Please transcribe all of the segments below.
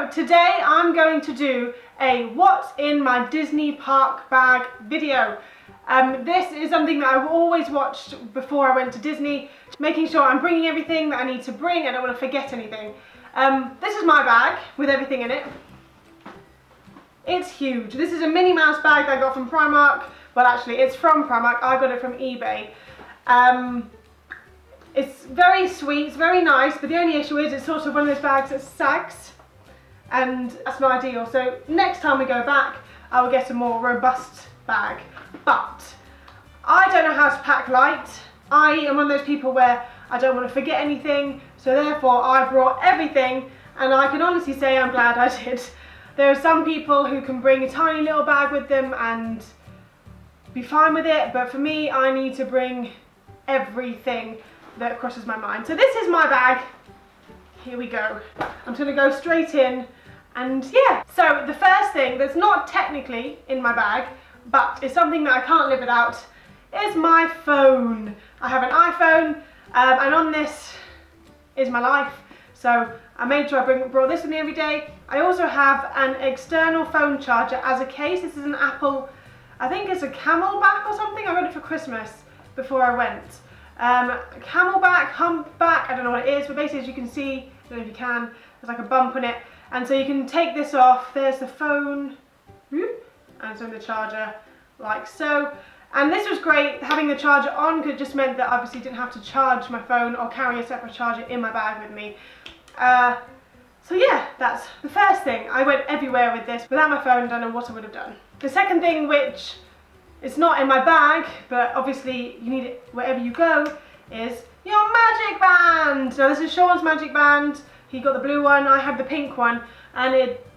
So today I'm going to do a what's in my Disney park bag video. This is something that I've always watched before I went to Disney, making sure I'm bringing everything that I need to bring. I don't want to forget anything. This is my bag with everything in it. It's huge. This is a Minnie Mouse bag that I got from Primark. Well, actually it's from Primark. I got it from eBay. It's very sweet, it's very nice, but the only issue is it's sort of one of those bags that sags, and that's not ideal. So next time we go back, I will get a more robust bag. But I don't know how to pack light. I am one of those people where I don't want to forget anything, so therefore I brought everything, and I can honestly say I'm glad I did. There are some people who can bring a tiny little bag with them and be fine with it, but for me, I need to bring everything that crosses my mind. So this is my bag. Here we go. I'm just going to go straight in, and yeah. So the first thing that's not technically in my bag, but is something that I can't live without, is my phone. I have an iPhone, and on this is my life. So I made sure I brought this with me every day. I also have an external phone charger as a case. This is an Apple, I think it's a Camelback or something. I got it for Christmas before I went. Camelback, humpback, I don't know what it is, but basically as you can see, I don't know if you can, there's like a bump on it, and so you can take this off. There's the phone, and so the charger, like so. And this was great, having the charger on, because it just meant that I obviously didn't have to charge my phone or carry a separate charger in my bag with me. So yeah, that's the first thing. I went everywhere with this. Without my phone, I don't know what I would have done. The second thing, which it's not in my bag, but obviously you need it wherever you go, is your magic band. Now this is Sean's magic band. He got the blue one, I had the pink one, and it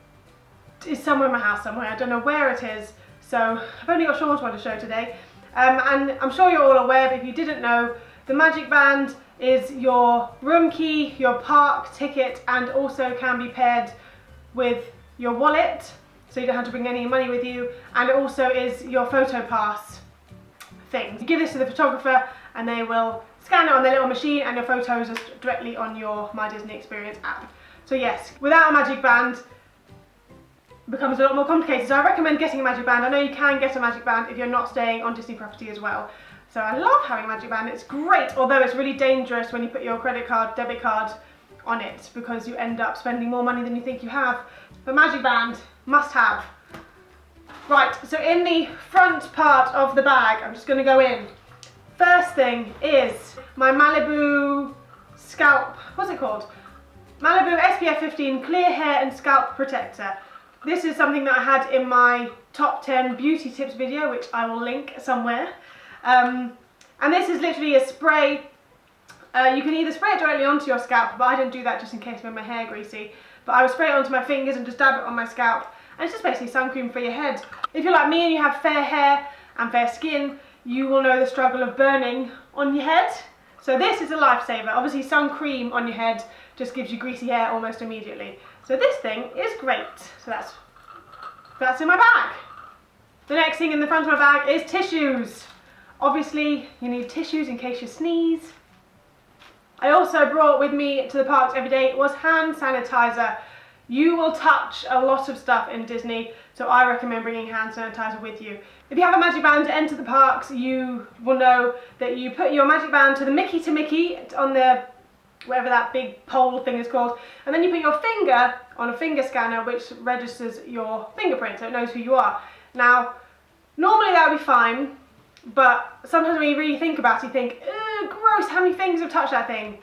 is somewhere in my house somewhere. I don't know where it is, so I've only got Sean's one to show today. And I'm sure you're all aware, but if you didn't know, the magic band is your room key, your park ticket, and also can be paired with your wallet, so you don't have to bring any money with you, and it also is your photo pass thing. You give this to the photographer and they will scan it on their little machine, and your photos are directly on your My Disney Experience app. So yes, without a magic band it becomes a lot more complicated, so I recommend getting a magic band. I know you can get a magic band if you're not staying on Disney property as well. So I love having a magic band, it's great, although it's really dangerous when you put your credit card, debit card on it, because you end up spending more money than you think you have. But magic band, must have. Right, so in the front part of the bag, I'm just going to go in. First thing is my Malibu scalp, what's it called? Malibu SPF 15 Clear Hair and Scalp Protector. This is something that I had in my top 10 beauty tips video, which I will link somewhere. And this is literally a spray. You can either spray it directly onto your scalp, but I didn't do that just in case it made my hair greasy. But I would spray it onto my fingers and just dab it on my scalp. And it's just basically sun cream for your head. If you're like me and you have fair hair and fair skin, you will know the struggle of burning on your head. So this is a lifesaver. Obviously sun cream on your head just gives you greasy hair almost immediately. So this thing is great. So that's in my bag. The next thing in the front of my bag is tissues. Obviously you need tissues in case you sneeze. I also brought with me to the parks every day was hand sanitizer. You will touch a lot of stuff in Disney, so I recommend bringing hand sanitizer with you. If you have a magic band to enter the parks, you will know that you put your magic band to the Mickey on the, whatever that big pole thing is called, and then you put your finger on a finger scanner which registers your fingerprint, so it knows who you are. Now, normally that would be fine, but sometimes when you really think about it, you think, ugh, gross, how many fingers have touched that thing?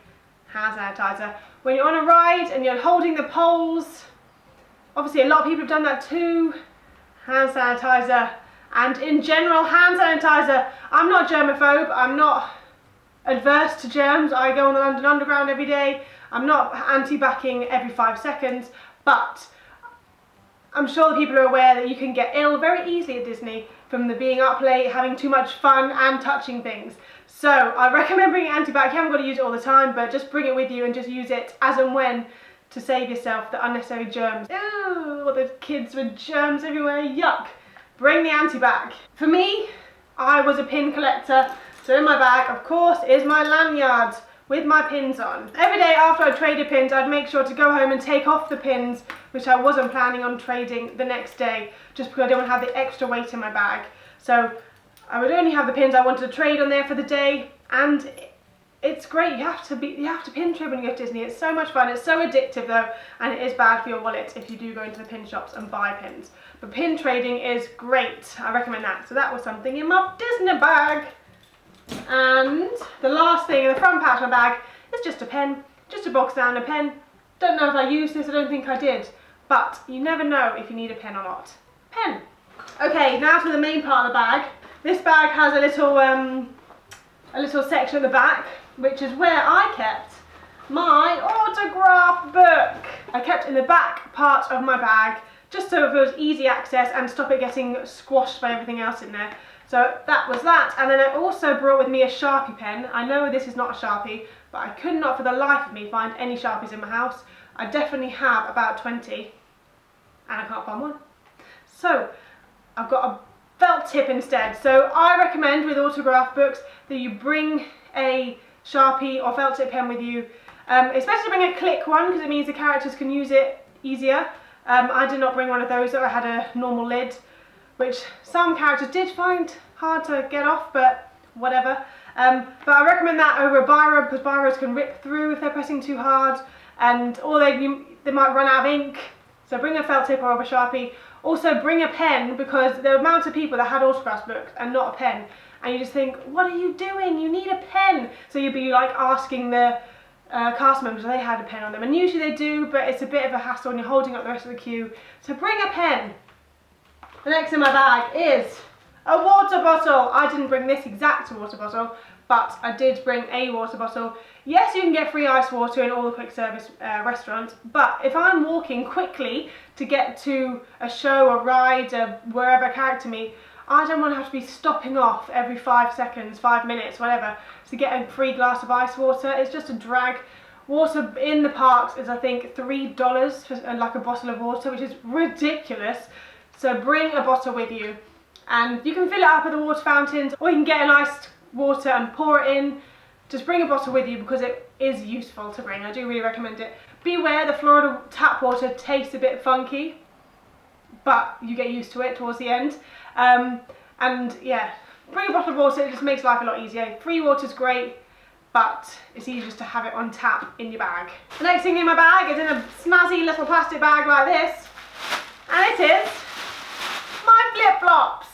Hand sanitizer. When you're on a ride and you're holding the poles, obviously a lot of people have done that too. Hand sanitizer, and in general, hand sanitizer. I'm not germaphobe, I'm not adverse to germs. I go on the London Underground every day. I'm not anti-backing every 5 seconds, but I'm sure that people are aware that you can get ill very easily at Disney from the being up late, having too much fun and touching things. So I recommend bringing antibac. You haven't got to use it all the time, but just bring it with you and just use it as and when to save yourself the unnecessary germs. Ew, all those kids with germs everywhere, yuck. Bring the antibac. For me, I was a pin collector, so in my bag, of course, is my lanyard with my pins on. Every day after I traded pins, I'd make sure to go home and take off the pins, which I wasn't planning on trading the next day, just because I didn't want to have the extra weight in my bag. So I would only have the pins I wanted to trade on there for the day, and it's great. You have to pin trade when you go to Disney. It's so much fun. It's so addictive though, and it is bad for your wallet if you do go into the pin shops and buy pins. But pin trading is great. I recommend that. So that was something in my Disney bag. And the last thing in the front pouch of my bag is just a pen, just a box standard pen. Don't know if I used this, I don't think I did, but you never know if you need a pen or not. Pen. Okay, now to the main part of the bag. This bag has a little section at the back, which is where I kept my autograph book. I kept in the back part of my bag, just so it was easy access and stop it getting squashed by everything else in there. So that was that, and then I also brought with me a Sharpie pen. I know this is not a Sharpie, but I could not for the life of me find any Sharpies in my house. I definitely have about 20, and I can't find one. So I've got a felt tip instead. So I recommend with autograph books that you bring a Sharpie or felt tip pen with you, especially bring a click one, because it means the characters can use it easier. I did not bring one of those, so I had a normal lid, which some characters did find hard to get off, but whatever. But I recommend that over a biro, because biros can rip through if they're pressing too hard, and or they might run out of ink. So bring a felt tip or a Sharpie. Also bring a pen, because the amount of people that had autograph books and not a pen, and you just think, what are you doing? You need a pen. So you'd be like asking the cast members if they had a pen on them, and usually they do, but it's a bit of a hassle and you're holding up the rest of the queue. So bring a pen. The next in my bag is a water bottle. I didn't bring this exact water bottle, but I did bring a water bottle. Yes, you can get free ice water in all the quick service restaurants, but if I'm walking quickly to get to a show, a ride, wherever a character meet, I don't want to have to be stopping off every 5 seconds, 5 minutes, whatever, to get a free glass of ice water. It's just a drag. Water in the parks is, I think, $3 for like a bottle of water, which is ridiculous. So bring a bottle with you, and you can fill it up at the water fountains, or you can get an iced water and pour it in. Just bring a bottle with you, because it is useful to bring. I do really recommend it. Beware, the Florida tap water tastes a bit funky, but you get used to it towards the end. And yeah, bring a bottle of water. It just makes life a lot easier. Free water's great, but it's easier just to have it on tap in your bag. The next thing in my bag is in a snazzy little plastic bag like this, and it is my flip-flops.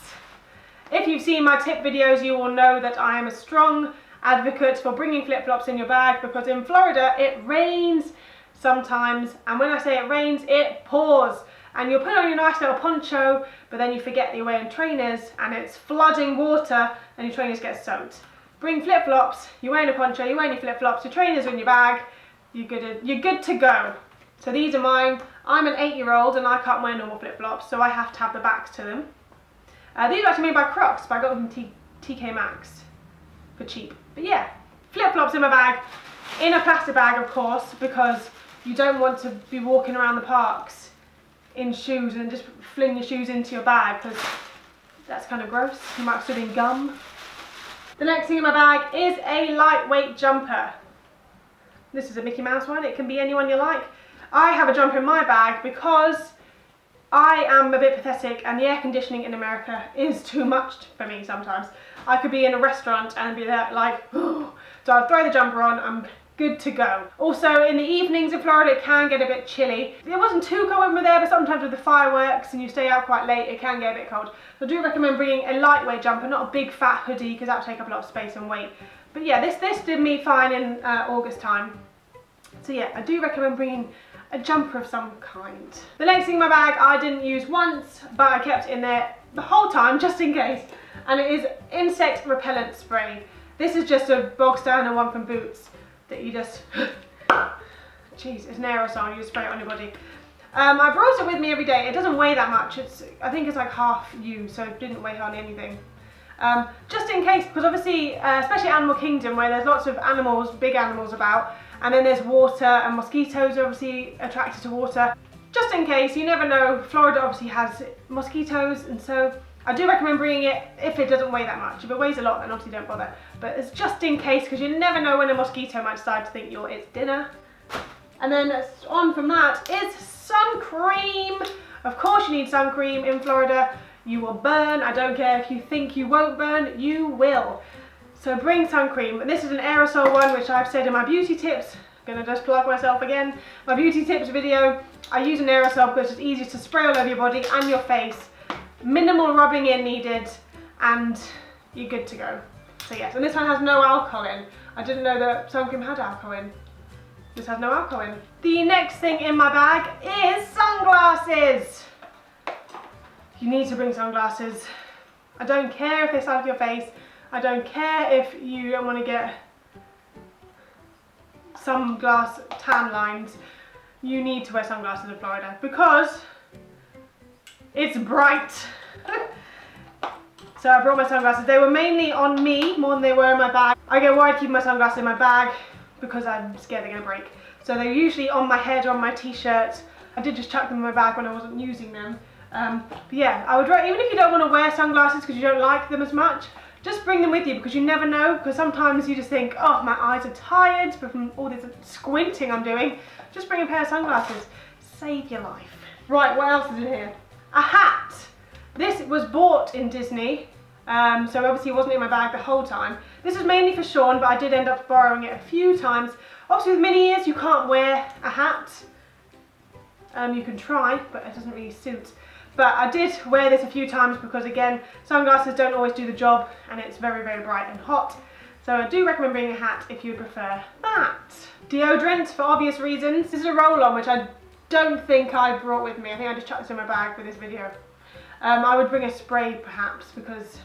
If you've seen my tip videos, you will know that I am a strong advocate for bringing flip-flops in your bag, because in Florida it rains sometimes, and when I say it rains, it pours, and you'll put on your nice little poncho, but then you forget that you're wearing trainers and it's flooding water and your trainers get soaked. Bring flip-flops. You're wearing a poncho, you're wearing your flip-flops, your trainers are in your bag, you're good to go. So these are mine. I'm an 8-year-old and I can't wear normal flip-flops, so I have to have the backs to them. These are actually made by Crocs, but I got them from TK Maxx for cheap. But yeah, flip-flops in my bag, in a plastic bag of course, because you don't want to be walking around the parks in shoes and just fling your shoes into your bag, because that's kind of gross. You might have stood in gum. The next thing in my bag is a lightweight jumper. This is a Mickey Mouse one. It can be anyone you like. I have a jumper in my bag because I am a bit pathetic, and the air conditioning in America is too much for me sometimes. I could be in a restaurant and be there like, oh. So I'll throw the jumper on, I'm good to go. Also in the evenings in Florida it can get a bit chilly. It wasn't too cold when we were there, but sometimes with the fireworks and you stay out quite late, it can get a bit cold. So I do recommend bringing a lightweight jumper, not a big fat hoodie, because that would take up a lot of space and weight. But yeah, this did me fine in August time. So yeah, I do recommend bringing a jumper of some kind. The next thing in my bag I didn't use once, but I kept in there the whole time just in case, and it is insect repellent spray. This is just a bog standard one from Boots that you just, jeez, it's an aerosol, you just spray it on your body. I brought it with me every day. It doesn't weigh that much. I think it's like half you, so it didn't weigh hardly anything. Just in case, because obviously, especially Animal Kingdom, where there's lots of animals, big animals about, and then there's water, and mosquitoes are obviously attracted to water. Just in case, you never know, Florida obviously has mosquitoes, and so I do recommend bringing it if it doesn't weigh that much. If it weighs a lot, then obviously don't bother. But it's just in case, because you never know when a mosquito might decide to think it's dinner. And then on from that is sun cream. Of course you need sun cream in Florida. You will burn. I don't care if you think you won't burn, you will. So bring sun cream. This is an aerosol one, which I've said in my beauty tips. I'm gonna just plug myself again. My beauty tips video, I use an aerosol because it's easy to spray all over your body and your face. Minimal rubbing in needed, and you're good to go. So yes, and this one has no alcohol in. I didn't know that sun cream had alcohol in. This has no alcohol in. The next thing in my bag is sunglasses. You need to bring sunglasses. I don't care if they side of your face. I don't care if you don't want to get sunglass tan lines. You need to wear sunglasses in Florida because it's bright. So I brought my sunglasses. They were mainly on me more than they were in my bag. I get worried keeping my sunglasses in my bag because I'm scared they're gonna break. So they're usually on my head or on my t-shirt. I did just chuck them in my bag when I wasn't using them. But yeah, I would even if you don't want to wear sunglasses because you don't like them as much, just bring them with you because you never know. Because sometimes you just think, oh, my eyes are tired from all this squinting I'm doing. Just bring a pair of sunglasses. Save your life. Right, what else is in here? A hat. This was bought in Disney, so obviously it wasn't in my bag the whole time. This is mainly for Sean, but I did end up borrowing it a few times. Obviously with mini ears you can't wear a hat. You can try, but it doesn't really suit. But I did wear this a few times because again, sunglasses don't always do the job and it's very, very bright and hot. So I do recommend bringing a hat if you prefer that. Deodorant for obvious reasons. This is a roll-on which I don't think I brought with me. I think I just chucked this in my bag for this video. I would bring a spray perhaps because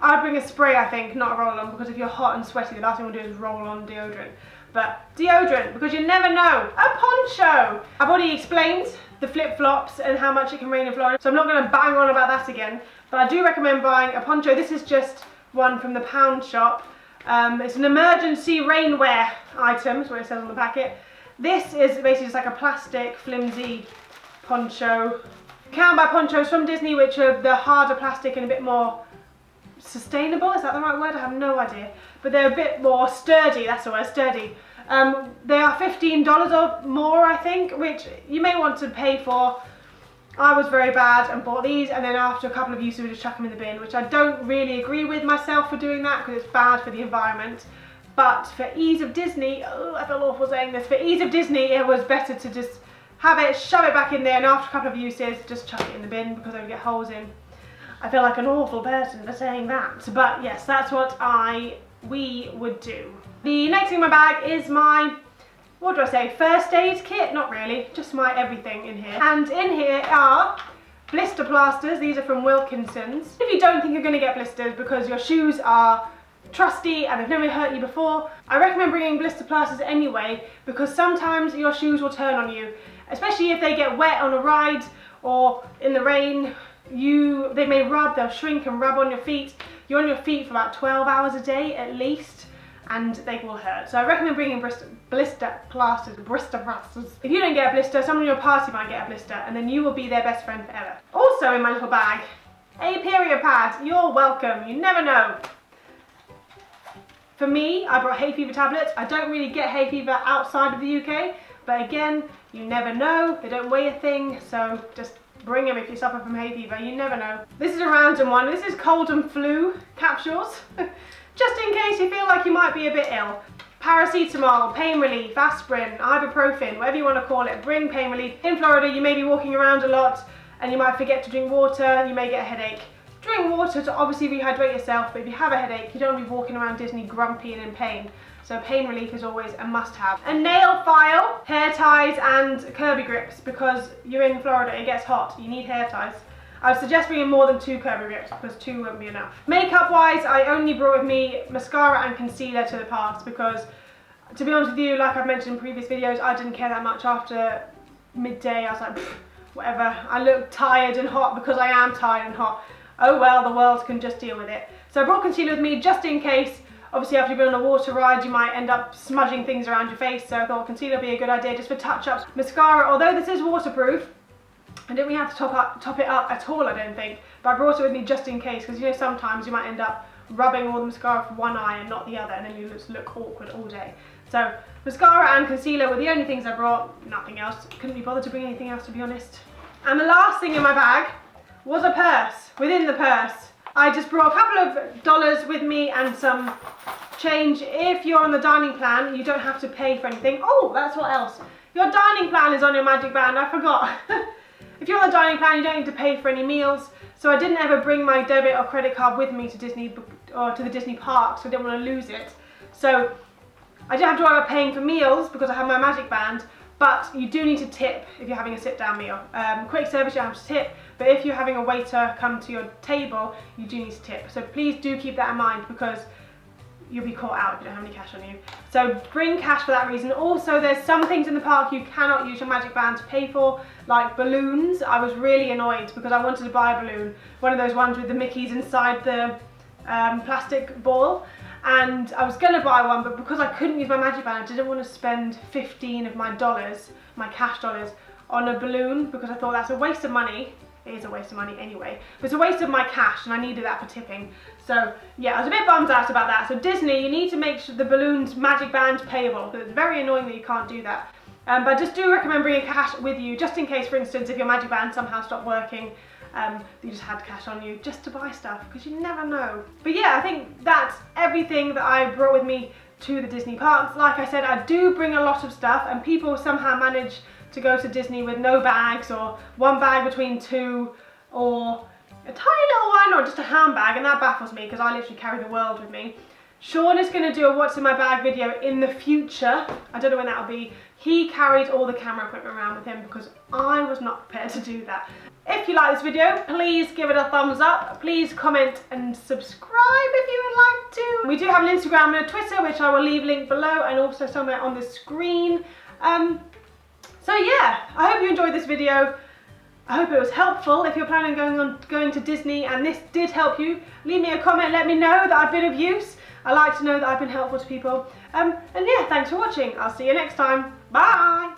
I would bring a spray, I think, not a roll-on, because if you're hot and sweaty the last thing we'll do is roll on deodorant. But deodorant, because you never know. A poncho! I've already explained the flip-flops and how much it can rain in Florida, so I'm not going to bang on about that again. But I do recommend buying a poncho. This is just one from the pound shop. It's an emergency rainwear item, is what it says on the packet. This is basically just like a plastic, flimsy poncho. You can buy ponchos from Disney which are the harder plastic and a bit more sustainable, is that the right word? I have no idea. But they're a bit more sturdy, that's the word, sturdy. They are $15 or more, I think, which you may want to pay for. I was very bad and bought these, and then after a couple of uses we just chuck them in the bin, which I don't really agree with myself for doing that because it's bad for the environment. But for ease of Disney, oh, I feel awful saying this, for ease of Disney it was better to just have it, shove it back in there, and after a couple of uses just chuck it in the bin because they would get holes in. I feel like an awful person for saying that, but yes, that's what we would do. The next thing in my bag is my, what do I say, first aid kit? Not really, just my everything in here. And in here are blister plasters. These are from Wilkinson's. If you don't think you're going to get blisters because your shoes are trusty and they've never hurt you before, I recommend bringing blister plasters anyway because sometimes your shoes will turn on you, especially if they get wet on a ride or in the rain. They may rub, they'll shrink and rub on your feet. You're on your feet for about 12 hours a day at least, and they will hurt. So I recommend bringing blister plasters. If you don't get a blister, someone in your party might get a blister, and then you will be their best friend forever. Also in my little bag, a period pad. You're welcome, you never know. For me, I brought hay fever tablets. I don't really get hay fever outside of the UK, but again, you never know. They don't weigh a thing, so just bring them if you suffer from hay fever, you never know. This is a random one. This is cold and flu capsules. Just in case you feel like you might be a bit ill. Paracetamol, pain relief, aspirin, ibuprofen, whatever you want to call it, bring pain relief. In Florida, you may be walking around a lot and you might forget to drink water, you may get a headache. Drink water to obviously rehydrate yourself, but if you have a headache, you don't want to be walking around Disney grumpy and in pain. So pain relief is always a must-have. A nail file, hair ties and Kirby grips because you're in Florida, it gets hot, you need hair ties. I would suggest bringing more than 2 Kirby grips because 2 won't be enough. Makeup wise, I only brought with me mascara and concealer to the parks because, to be honest with you, like I've mentioned in previous videos, I didn't care that much after midday. I was like, whatever. I look tired and hot because I am tired and hot. Oh well, the world can just deal with it. So I brought concealer with me just in case. Obviously after you've been on a water ride you might end up smudging things around your face, so I thought concealer would be a good idea just for touch-ups. Mascara, although this is waterproof, I didn't really have to top it up at all, I don't think, but I brought it with me just in case, because you know sometimes you might end up rubbing all the mascara from one eye and not the other, and then you just look awkward all day. So mascara and concealer were the only things I brought, nothing else. Couldn't be bothered to bring anything else, to be honest. And the last thing in my bag was a purse. Within the purse, I just brought a couple of dollars with me and some change. If you're on the dining plan, you don't have to pay for anything. Oh, that's what else. Your dining plan is on your magic band, I forgot. If you're on the dining plan, you don't need to pay for any meals. So I didn't ever bring my debit or credit card with me to Disney or to the Disney park, so I didn't want to lose it. So I didn't have to worry about paying for meals because I have my magic band, but you do need to tip if you're having a sit-down meal. Quick service, you don't have to tip, but if you're having a waiter come to your table, you do need to tip. So please do keep that in mind, because you'll be caught out if you don't have any cash on you. So bring cash for that reason. Also, there's some things in the park you cannot use your magic band to pay for, like balloons. I was really annoyed because I wanted to buy a balloon, one of those ones with the Mickeys inside the plastic ball, and I was going to buy one, but because I couldn't use my magic band, I didn't want to spend 15 of my dollars, my cash dollars, on a balloon, because I thought that's a waste of money. It is a waste of money anyway, but it's a waste of my cash, and I needed that for tipping. So yeah, I was a bit bummed out about that. So Disney, you need to make sure the balloon's magic band's payable, because it's very annoying that you can't do that. But I just do recommend bringing cash with you, just in case, for instance, if your magic band somehow stopped working, you just had cash on you just to buy stuff, because you never know. But yeah, I think that's everything that I brought with me to the Disney parks. Like I said, I do bring a lot of stuff, and people somehow manage to go to Disney with no bags, or one bag between two, or a tiny little one, or just a handbag, and that baffles me because I literally carry the world with me. Sean is going to do a what's in my bag video in the future. I don't know when that'll be. He carried all the camera equipment around with him because I was not prepared to do that. If you like this video, please give it a thumbs up. Please comment and subscribe if you would like to. We do have an Instagram and a Twitter, which I will leave linked below and also somewhere on the screen. So yeah, I hope you enjoyed this video. I hope it was helpful. If you're planning on going to Disney and this did help you, leave me a comment, let me know that I've been of use. I like to know that I've been helpful to people. And yeah, thanks for watching. I'll see you next time. Bye!